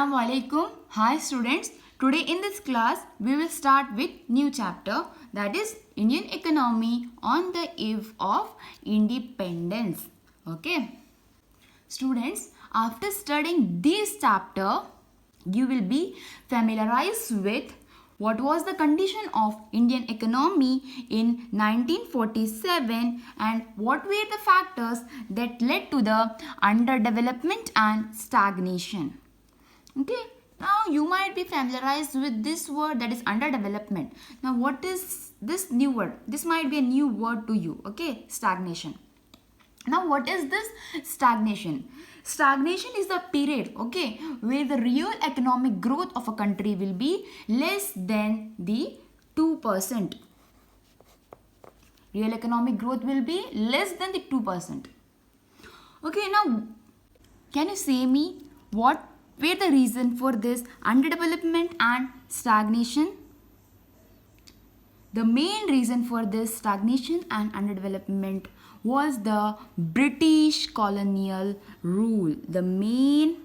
Assalamu alaikum. Hi students. Today in this class we will start with new chapter, that is Indian economy on the eve of independence. Okay. Students, after studying this chapter, you will be familiarized with what was the condition of Indian economy in 1947 and what were the factors that led to the underdevelopment and stagnation. Okay, now you might be familiarized with this word, that is underdevelopment. Now what is this new word? This might be a new word to you. Okay, stagnation. Now what is this stagnation? Stagnation is the period, okay, where the real economic growth of a country will be less than the 2%. Real economic growth will be less than the 2%. Okay, now can you say me what were the reason for this underdevelopment and stagnation? The main reason for this stagnation and underdevelopment was the British colonial rule. The main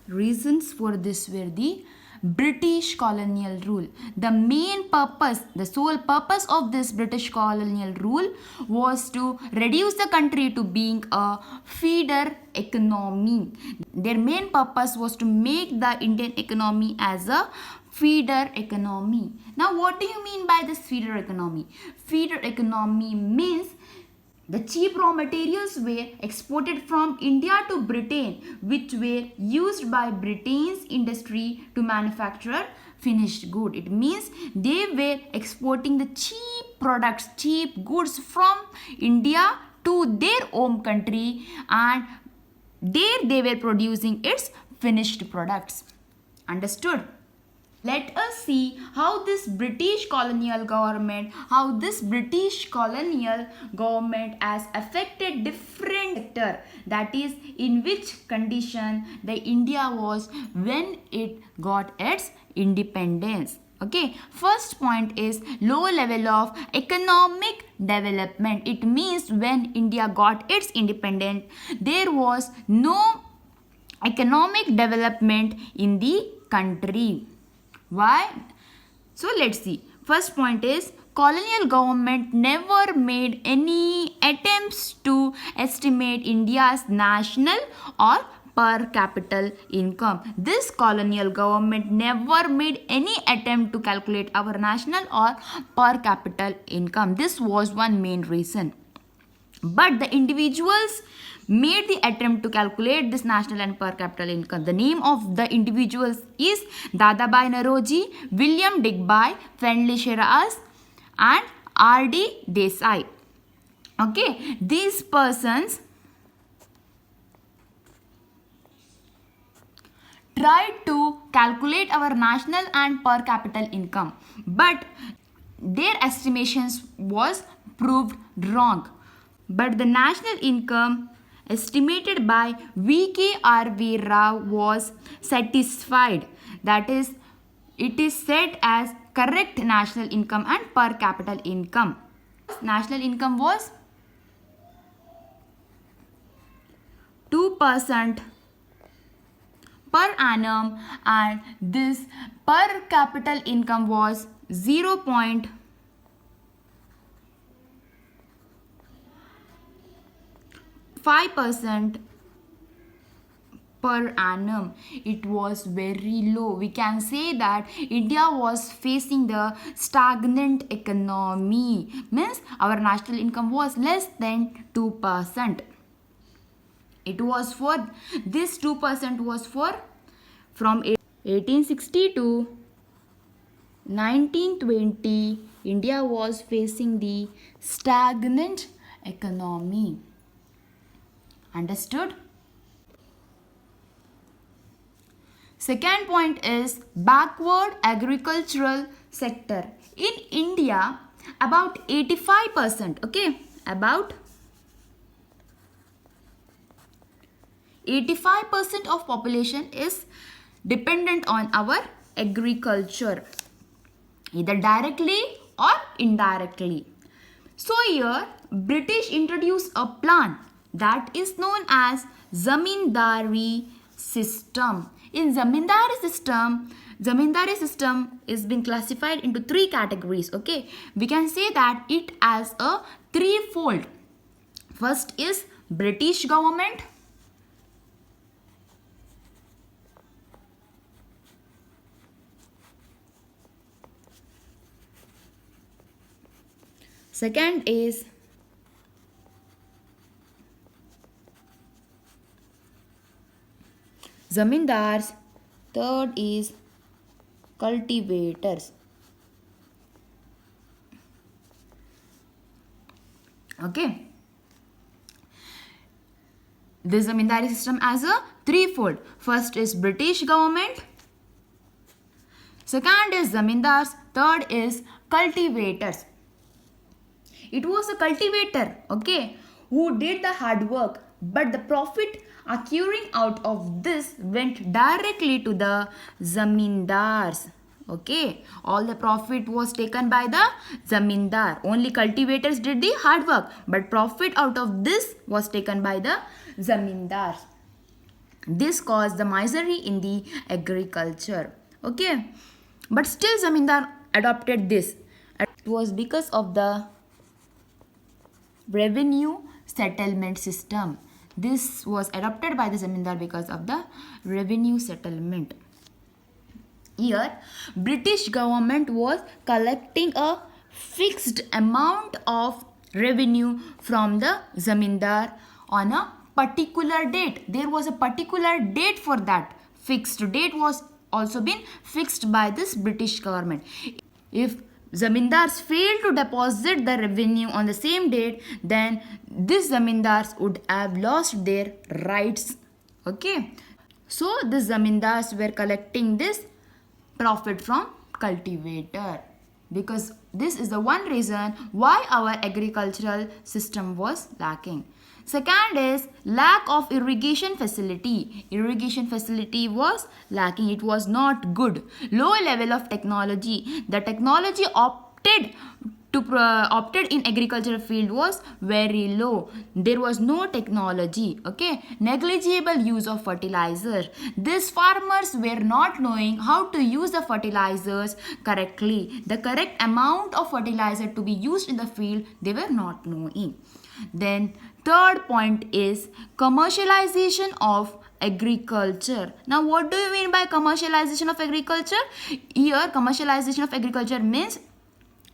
reasons for this were the British colonial rule. The main purpose, the sole purpose of this British colonial rule was to reduce the country to being a feeder economy. Their main purpose was to make the Indian economy as a feeder economy. Now what do you mean by this feeder economy? Feeder economy means the cheap raw materials were exported from India to Britain, which were used by Britain's industry to manufacture finished good. It means they were exporting the cheap products, cheap goods from India to their home country, and there they were producing its finished products. Understood? Let us see how this British colonial government has affected different sector, that is in which condition the India was when it got its independence. Okay, first point is low level of economic development. It means when India got its independence, there was no economic development in the country. Why? So let's see. First point is colonial government never made any attempts to estimate India's national or per capita income. This colonial government never made any attempt to calculate our national or per capita income. This was one main reason. But the individuals made the attempt to calculate this national and per capita income. The name of the individuals is Dadabhai Naoroji, William Digby, Friendly Shiraz and R.D. Desai. Okay, these persons tried to calculate our national and per capita income, but their estimations was proved wrong. But the national income estimated by V.K.R.V. Rao was satisfied. That is, it is said as correct national income and per capita income. National income was 2% per annum and this per capita income was 0.5% per annum. It was very low. We can say that India was facing the stagnant economy. Means our national income was less than 2%. It was for, this 2% was for from 1860 to 1920. India was facing the stagnant economy. Understood? Second point is backward agricultural sector. In India, about 85%, okay, about 85% of population is dependent on our agriculture, either directly or indirectly. So here, British introduced a plan that is known as Zamindari system. In zamindari system is being classified into three categories. Okay, we can say that it as a threefold. First is British government. Second is zamindars. Third is cultivators. Okay. This zamindari system as a threefold. First is British government. Second is zamindars. Third is cultivators. It was a cultivator, okay, who did the hard work, but the profit accruing out of this went directly to the zamindars. Okay, all the profit was taken by the zamindar. Only cultivators did the hard work, but profit out of this was taken by the zamindars. This caused the misery in the agriculture. Okay, but still zamindar adopted this. It was because of the revenue settlement system. This was adopted by the zamindar because of the revenue settlement. Here, British government was collecting a fixed amount of revenue from the zamindar on a particular date. There was a particular date for that. Fixed date was also been fixed by this British government. If zamindars failed to deposit the revenue on the same date, then these zamindars would have lost their rights. Okay, so the zamindars were collecting this profit from cultivator, because this is the one reason why our agricultural system was lacking. Second is lack of irrigation facility. Irrigation facility was lacking. It was not good. Low level of technology. The technology opted in agricultural field was very low. There was no technology. Okay, negligible use of fertilizer. These farmers were not knowing how to use the fertilizers correctly. The correct amount of fertilizer to be used in the field, they were not knowing. Then third point is commercialization of agriculture. Now what do you mean by commercialization of agriculture? Here commercialization of agriculture means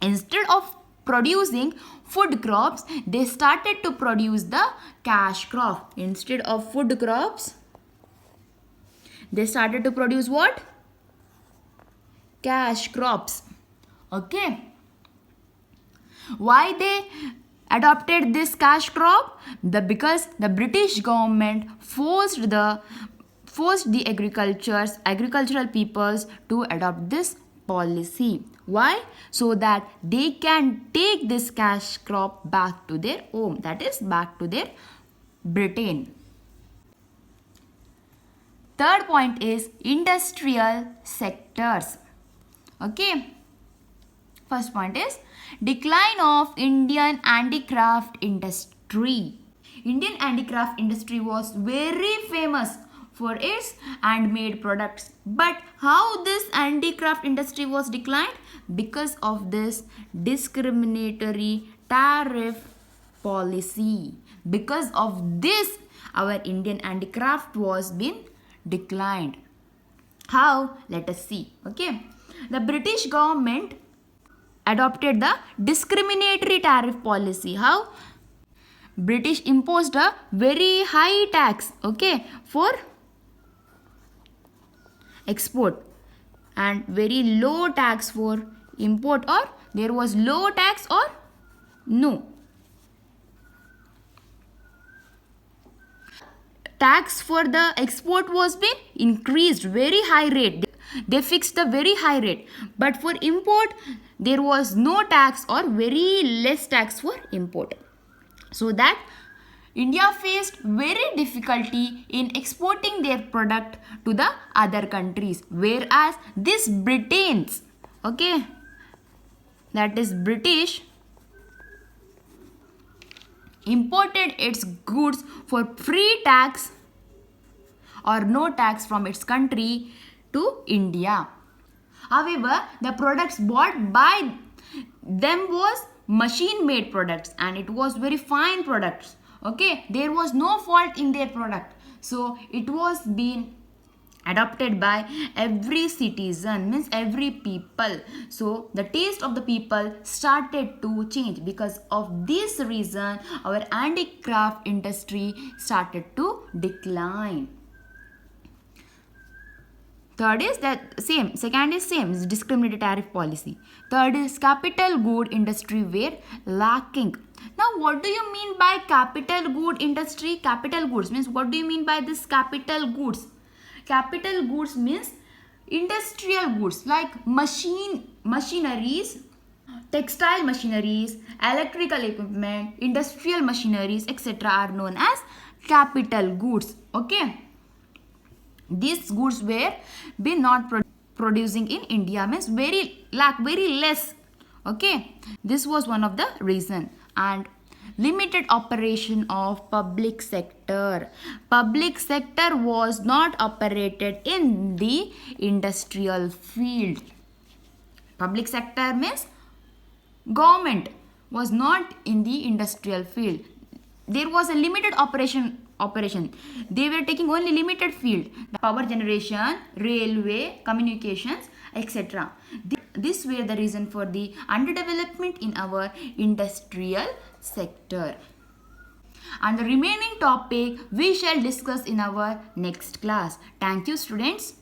instead of producing food crops, they started to produce the cash crop. Instead of food crops, they started to produce what? Cash crops. Okay. Why they adopted this cash crop? Because the British government forced the agricultural peoples to adopt this policy. Why? So that they can take this cash crop back to their home, that is back to their Britain. Third point is industrial sectors. Okay. First point is decline of Indian handicraft industry. Indian handicraft industry was very famous for its handmade products. But how this handicraft industry was declined? Because of this discriminatory tariff policy. Because of this, our Indian handicraft was been declined. How? Let us see. Okay. The British government adopted the discriminatory tariff policy. How? British imposed a very high tax, okay, for export and very low tax for import, or there was low tax or no. Tax for the export was been increased very high rate. They fixed the very high rate. But for import, there was no tax or very less tax for import. So that India faced very difficulty in exporting their product to the other countries. Whereas this Britons, okay, that is British, imported its goods for free tax or no tax from its country to India. However, the products bought by them was machine made products, and it was very fine products. Okay, there was no fault in their product, so it was being adopted by every citizen, means every people. So the taste of the people started to change. Because of this reason, our handicraft industry started to decline. Third is that same. Second is same, is discriminatory tariff policy. Third is capital good industry were lacking. Now, what do you mean by capital good industry? Capital goods means, what do you mean by this capital goods? Capital goods means industrial goods like machineries, textile machineries, electrical equipment, industrial machineries, etc. are known as capital goods. Okay. These goods were been not producing in India, means very less. Okay, this was one of the reason. And limited operation of public sector. Public sector was not operated in the industrial field. Public sector means government was not in the industrial field. There was a limited operation. They were taking only limited field, the power generation, railway, communications, etc. This were the reason for the underdevelopment in our industrial sector. And the remaining topic we shall discuss in our next class. Thank you, students.